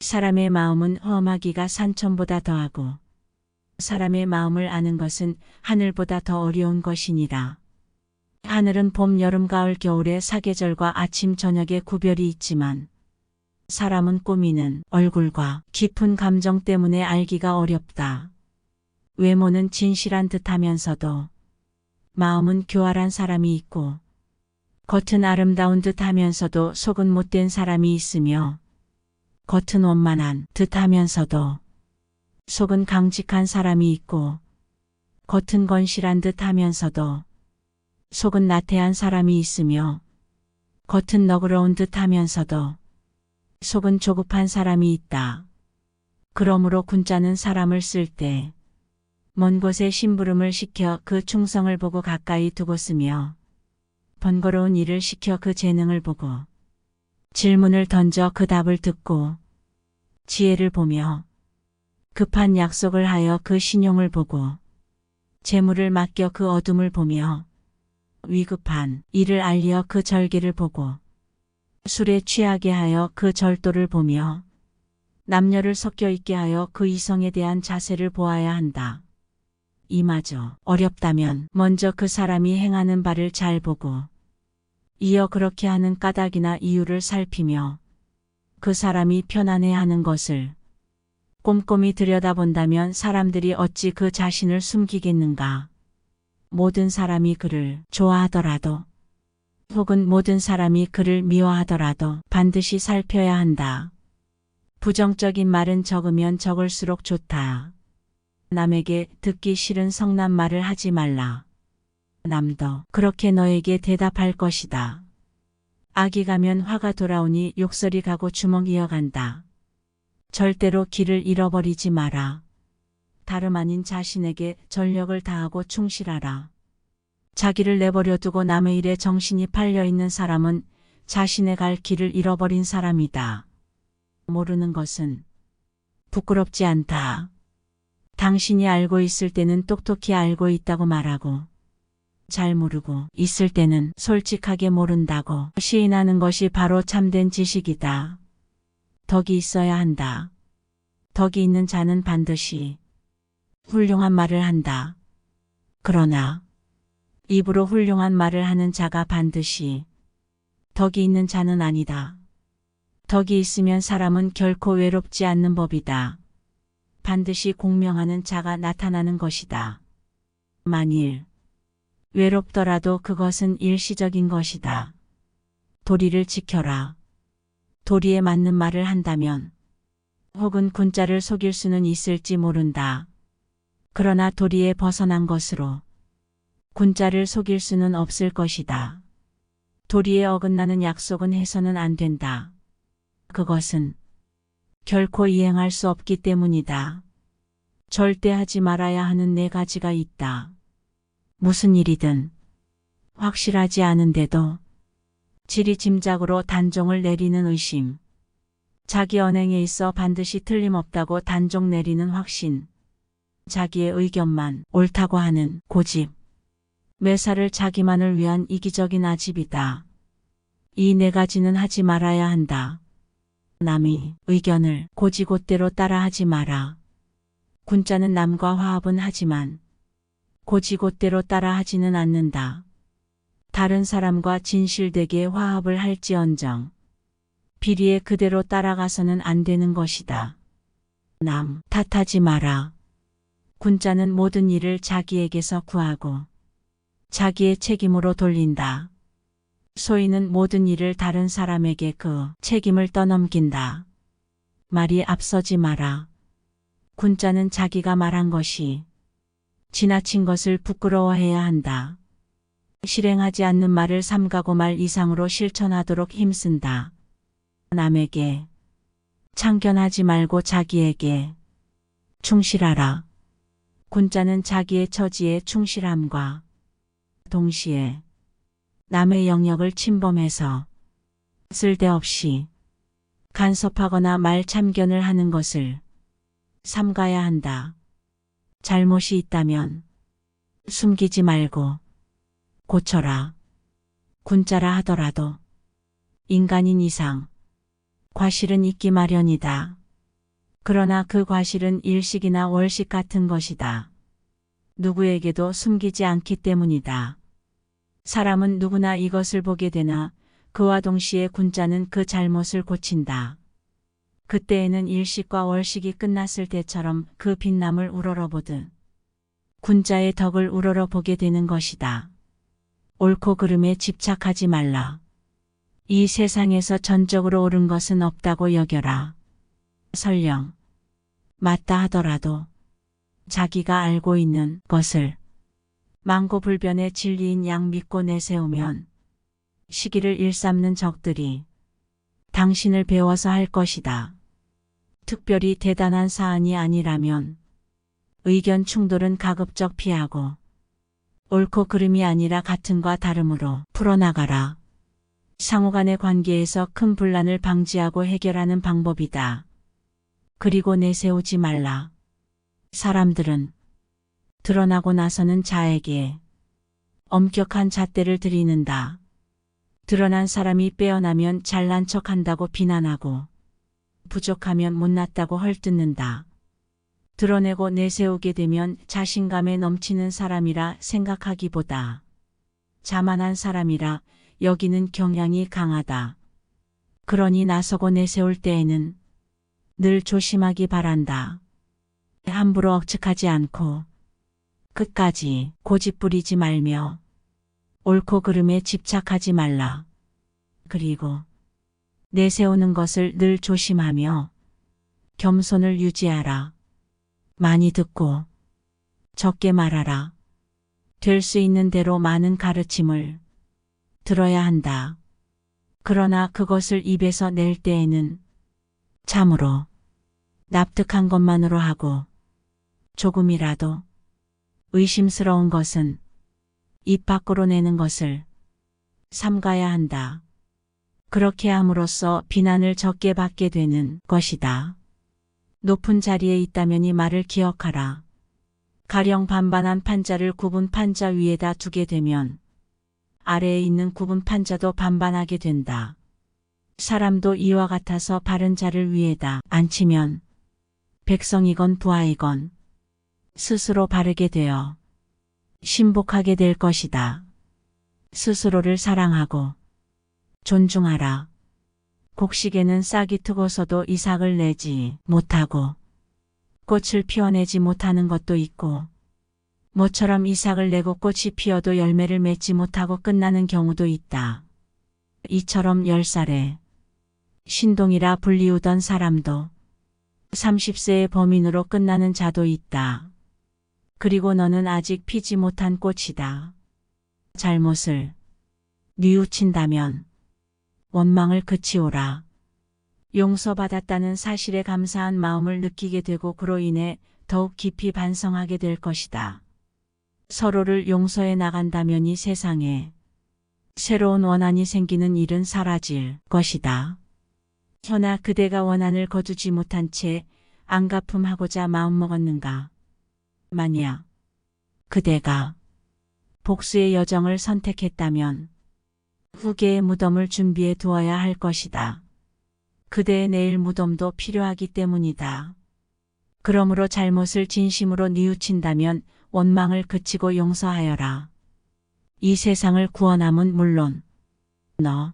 사람의 마음은 험하기가 산천보다 더하고 사람의 마음을 아는 것은 하늘보다 더 어려운 것이니라. 하늘은 봄, 여름, 가을, 겨울의 사계절과 아침, 저녁의 구별이 있지만 사람은 꾸미는 얼굴과 깊은 감정 때문에 알기가 어렵다. 외모는 진실한 듯하면서도 마음은 교활한 사람이 있고 겉은 아름다운 듯하면서도 속은 못된 사람이 있으며 겉은 원만한 듯하면서도 속은 강직한 사람이 있고 겉은 건실한 듯하면서도 속은 나태한 사람이 있으며 겉은 너그러운 듯하면서도 속은 조급한 사람이 있다. 그러므로 군자는 사람을 쓸 때 먼 곳에 심부름을 시켜 그 충성을 보고 가까이 두고 쓰며 번거로운 일을 시켜 그 재능을 보고 질문을 던져 그 답을 듣고 지혜를 보며 급한 약속을 하여 그 신용을 보고 재물을 맡겨 그 어둠을 보며 위급한 일을 알려 그 절개를 보고 술에 취하게 하여 그 절도를 보며 남녀를 섞여 있게 하여 그 이성에 대한 자세를 보아야 한다. 이마저 어렵다면 먼저 그 사람이 행하는 바를 잘 보고 이어 그렇게 하는 까닭이나 이유를 살피며 그 사람이 편안해하는 것을 꼼꼼히 들여다본다면 사람들이 어찌 그 자신을 숨기겠는가. 모든 사람이 그를 좋아하더라도 혹은 모든 사람이 그를 미워하더라도 반드시 살펴야 한다. 부정적인 말은 적으면 적을수록 좋다. 남에게 듣기 싫은 성난 말을 하지 말라. 남도 그렇게 너에게 대답할 것이다. 악이 가면 화가 돌아오니 욕설이 가고 주먹 이어간다. 절대로 길을 잃어버리지 마라. 다름 아닌 자신에게 전력을 다하고 충실하라. 자기를 내버려 두고 남의 일에 정신이 팔려 있는 사람은 자신의 갈 길을 잃어버린 사람이다. 모르는 것은 부끄럽지 않다. 당신이 알고 있을 때는 똑똑히 알고 있다고 말하고 잘 모르고 있을 때는 솔직하게 모른다고 시인하는 것이 바로 참된 지식이다. 덕이 있어야 한다. 덕이 있는 자는 반드시 훌륭한 말을 한다. 그러나 입으로 훌륭한 말을 하는 자가 반드시 덕이 있는 자는 아니다. 덕이 있으면 사람은 결코 외롭지 않는 법이다. 반드시 공명하는 자가 나타나는 것이다. 만일 외롭더라도 그것은 일시적인 것이다. 도리를 지켜라. 도리에 맞는 말을 한다면 혹은 군자를 속일 수는 있을지 모른다. 그러나 도리에 벗어난 것으로 군자를 속일 수는 없을 것이다. 도리에 어긋나는 약속은 해서는 안 된다. 그것은 결코 이행할 수 없기 때문이다. 절대 하지 말아야 하는 4가지가 있다. 무슨 일이든 확실하지 않은데도 지리짐작으로 단종을 내리는 의심. 자기 언행에 있어 반드시 틀림없다고 단종 내리는 확신. 자기의 의견만 옳다고 하는 고집. 매사를 자기만을 위한 이기적인 아집이다. 이 4가지는 하지 말아야 한다. 남의 의견을 고지곧대로 따라하지 마라. 군자는 남과 화합은 하지만 고지곧대로 따라하지는 않는다. 다른 사람과 진실되게 화합을 할지언정 비리에 그대로 따라가서는 안 되는 것이다. 남 탓하지 마라. 군자는 모든 일을 자기에게서 구하고 자기의 책임으로 돌린다. 소인은 모든 일을 다른 사람에게 그 책임을 떠넘긴다. 말이 앞서지 마라. 군자는 자기가 말한 것이 지나친 것을 부끄러워해야 한다. 실행하지 않는 말을 삼가고 말 이상으로 실천하도록 힘쓴다. 남에게 참견하지 말고 자기에게 충실하라. 군자는 자기의 처지에 충실함과 동시에 남의 영역을 침범해서 쓸데없이 간섭하거나 말 참견을 하는 것을 삼가야 한다. 잘못이 있다면 숨기지 말고 고쳐라. 군자라 하더라도 인간인 이상 과실은 있기 마련이다. 그러나 그 과실은 일식이나 월식 같은 것이다. 누구에게도 숨기지 않기 때문이다. 사람은 누구나 이것을 보게 되나 그와 동시에 군자는 그 잘못을 고친다. 그때에는 일식과 월식이 끝났을 때처럼 그 빛남을 우러러보듯 군자의 덕을 우러러보게 되는 것이다. 옳고 그름에 집착하지 말라. 이 세상에서 전적으로 옳은 것은 없다고 여겨라. 설령 맞다 하더라도 자기가 알고 있는 것을 만고불변의 진리인 양 믿고 내세우면 시기를 일삼는 적들이 당신을 배워서 할 것이다. 특별히 대단한 사안이 아니라면 의견 충돌은 가급적 피하고 옳고 그름이 아니라 같음과 다름으로 풀어나가라. 상호간의 관계에서 큰 분란을 방지하고 해결하는 방법이다. 그리고 내세우지 말라. 사람들은 드러나고 나서는 자에게 엄격한 잣대를 들이는다. 드러난 사람이 빼어나면 잘난 척한다고 비난하고 부족하면 못났다고 헐뜯는다. 드러내고 내세우게 되면 자신감에 넘치는 사람이라 생각하기보다 자만한 사람이라 여기는 경향이 강하다. 그러니 나서고 내세울 때에는 늘 조심하기 바란다. 함부로 억측하지 않고 끝까지 고집부리지 말며 옳고 그름에 집착하지 말라. 그리고 내세우는 것을 늘 조심하며 겸손을 유지하라. 많이 듣고 적게 말하라. 될 수 있는 대로 많은 가르침을 들어야 한다. 그러나 그것을 입에서 낼 때에는 참으로 납득한 것만으로 하고 조금이라도 의심스러운 것은 입 밖으로 내는 것을 삼가야 한다. 그렇게 함으로써 비난을 적게 받게 되는 것이다. 높은 자리에 있다면 이 말을 기억하라. 가령 반반한 판자를 굽은 판자 위에다 두게 되면 아래에 있는 굽은 판자도 반반하게 된다. 사람도 이와 같아서 바른 자를 위에다 앉히면 백성이건 부하이건 스스로 바르게 되어 신복하게 될 것이다. 스스로를 사랑하고 존중하라. 곡식에는 싹이 트고서도 이삭을 내지 못하고 꽃을 피워내지 못하는 것도 있고 모처럼 이삭을 내고 꽃이 피어도 열매를 맺지 못하고 끝나는 경우도 있다. 이처럼 10살에 신동이라 불리우던 사람도 30세의 범인으로 끝나는 자도 있다. 그리고 너는 아직 피지 못한 꽃이다. 잘못을 뉘우친다면 원망을 그치오라. 용서받았다는 사실에 감사한 마음을 느끼게 되고 그로 인해 더욱 깊이 반성하게 될 것이다. 서로를 용서해 나간다면 이 세상에 새로운 원한이 생기는 일은 사라질 것이다. 허나 그대가 원한을 거두지 못한 채 안갚음하고자 마음먹었는가? 만약 그대가 복수의 여정을 선택했다면 후계의 무덤을 준비해 두어야 할 것이다. 그대의 내일 무덤도 필요하기 때문이다. 그러므로 잘못을 진심으로 뉘우친다면 원망을 그치고 용서하여라. 이 세상을 구원함은 물론 너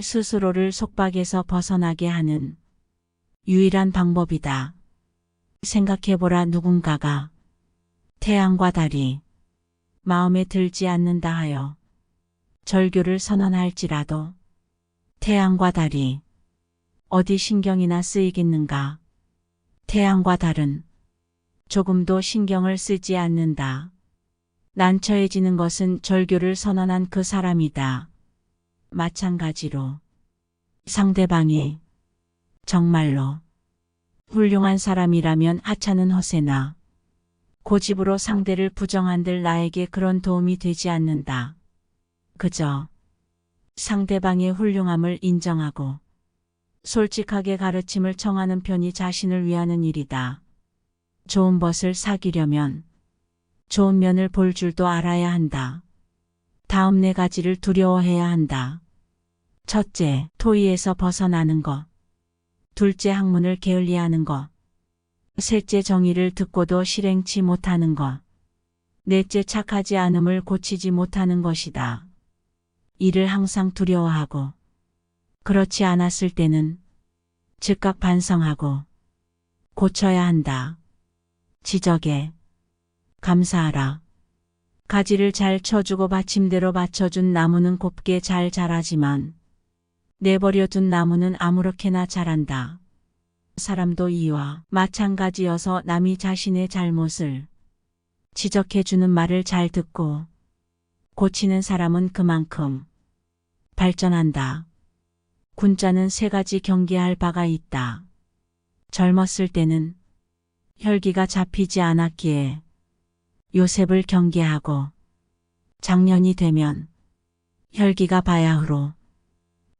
스스로를 속박에서 벗어나게 하는 유일한 방법이다. 생각해보라. 누군가가 태양과 달이 마음에 들지 않는다 하여 절교를 선언할지라도 태양과 달이 어디 신경이나 쓰이겠는가? 태양과 달은 조금도 신경을 쓰지 않는다. 난처해지는 것은 절교를 선언한 그 사람이다. 마찬가지로 상대방이 정말로 훌륭한 사람이라면 하찮은 허세나 고집으로 상대를 부정한들 나에게 그런 도움이 되지 않는다. 그저 상대방의 훌륭함을 인정하고 솔직하게 가르침을 청하는 편이 자신을 위하는 일이다. 좋은 벗을 사귀려면 좋은 면을 볼 줄도 알아야 한다. 다음 4가지를 두려워해야 한다. 첫째, 토의에서 벗어나는 것. 둘째, 학문을 게을리하는 것. 셋째 정의를 듣고도 실행치 못하는 것. 넷째 착하지 않음을 고치지 못하는 것이다. 이를 항상 두려워하고 그렇지 않았을 때는 즉각 반성하고 고쳐야 한다. 지적에 감사하라. 가지를 잘 쳐주고 받침대로 받쳐준 나무는 곱게 잘 자라지만 내버려둔 나무는 아무렇게나 자란다. 사람도 이와 마찬가지여서 남이 자신의 잘못을 지적해주는 말을 잘 듣고 고치는 사람은 그만큼 발전한다. 군자는 세 가지 경계할 바가 있다. 젊었을 때는 혈기가 잡히지 않았기에 요셉을 경계하고 장년이 되면 혈기가 바야흐로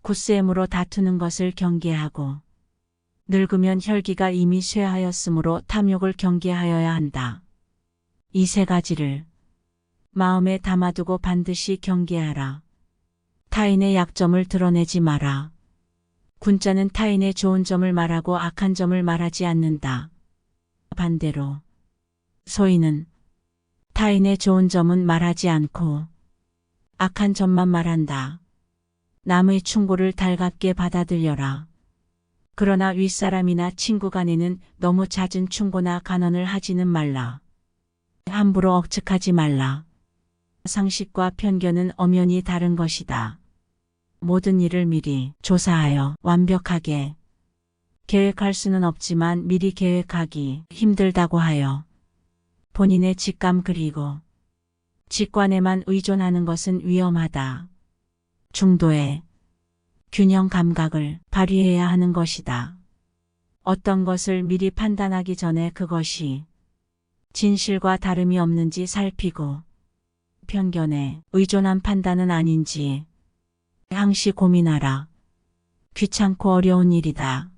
굳셈으로 다투는 것을 경계하고 늙으면 혈기가 이미 쇠하였으므로 탐욕을 경계하여야 한다. 이 세 가지를 마음에 담아두고 반드시 경계하라. 타인의 약점을 드러내지 마라. 군자는 타인의 좋은 점을 말하고 악한 점을 말하지 않는다. 반대로 소인은 타인의 좋은 점은 말하지 않고 악한 점만 말한다. 남의 충고를 달갑게 받아들여라. 그러나 윗사람이나 친구 간에는 너무 잦은 충고나 간언을 하지는 말라. 함부로 억측하지 말라. 상식과 편견은 엄연히 다른 것이다. 모든 일을 미리 조사하여 완벽하게 계획할 수는 없지만 미리 계획하기 힘들다고 하여 본인의 직감 그리고 직관에만 의존하는 것은 위험하다. 중도의 균형 감각을 발휘해야 하는 것이다. 어떤 것을 미리 판단하기 전에 그것이 진실과 다름이 없는지 살피고 편견에 의존한 판단은 아닌지 항시 고민하라. 귀찮고 어려운 일이다.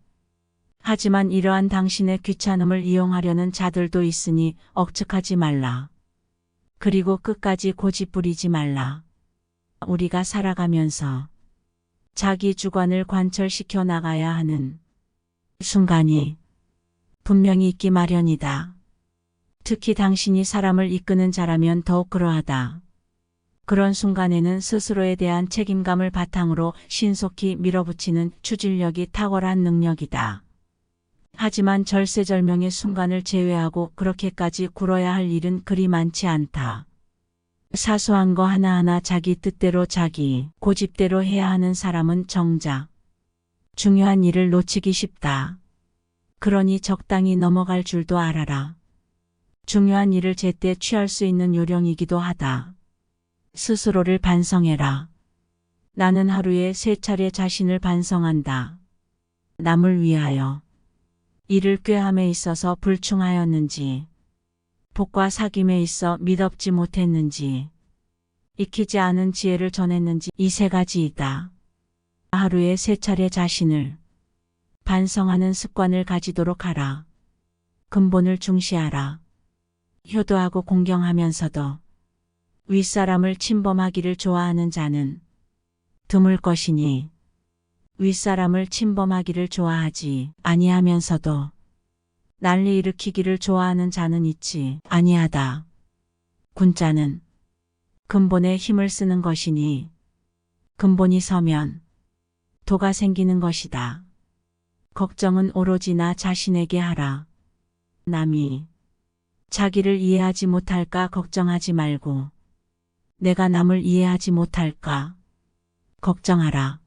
하지만 이러한 당신의 귀찮음을 이용하려는 자들도 있으니 억측하지 말라. 그리고 끝까지 고집부리지 말라. 우리가 살아가면서 자기 주관을 관철시켜 나가야 하는 순간이 분명히 있기 마련이다. 특히 당신이 사람을 이끄는 자라면 더욱 그러하다. 그런 순간에는 스스로에 대한 책임감을 바탕으로 신속히 밀어붙이는 추진력이 탁월한 능력이다. 하지만 절세절명의 순간을 제외하고 그렇게까지 굴어야 할 일은 그리 많지 않다. 사소한 거 하나하나 자기 뜻대로 자기 고집대로 해야 하는 사람은 정작 중요한 일을 놓치기 쉽다. 그러니 적당히 넘어갈 줄도 알아라. 중요한 일을 제때 취할 수 있는 요령이기도 하다. 스스로를 반성해라. 나는 하루에 3차례 자신을 반성한다. 남을 위하여 일을 꾀함에 있어서 불충하였는지, 복과 사귐에 있어 미덥지 못했는지, 익히지 않은 지혜를 전했는지 이 3가지이다. 하루에 3차례 자신을 반성하는 습관을 가지도록 하라. 근본을 중시하라. 효도하고 공경하면서도 윗사람을 침범하기를 좋아하는 자는 드물 것이니 윗사람을 침범하기를 좋아하지 아니하면서도 난리 일으키기를 좋아하는 자는 있지 아니하다. 군자는 근본에 힘을 쓰는 것이니 근본이 서면 도가 생기는 것이다. 걱정은 오로지 나 자신에게 하라. 남이 자기를 이해하지 못할까 걱정하지 말고 내가 남을 이해하지 못할까 걱정하라.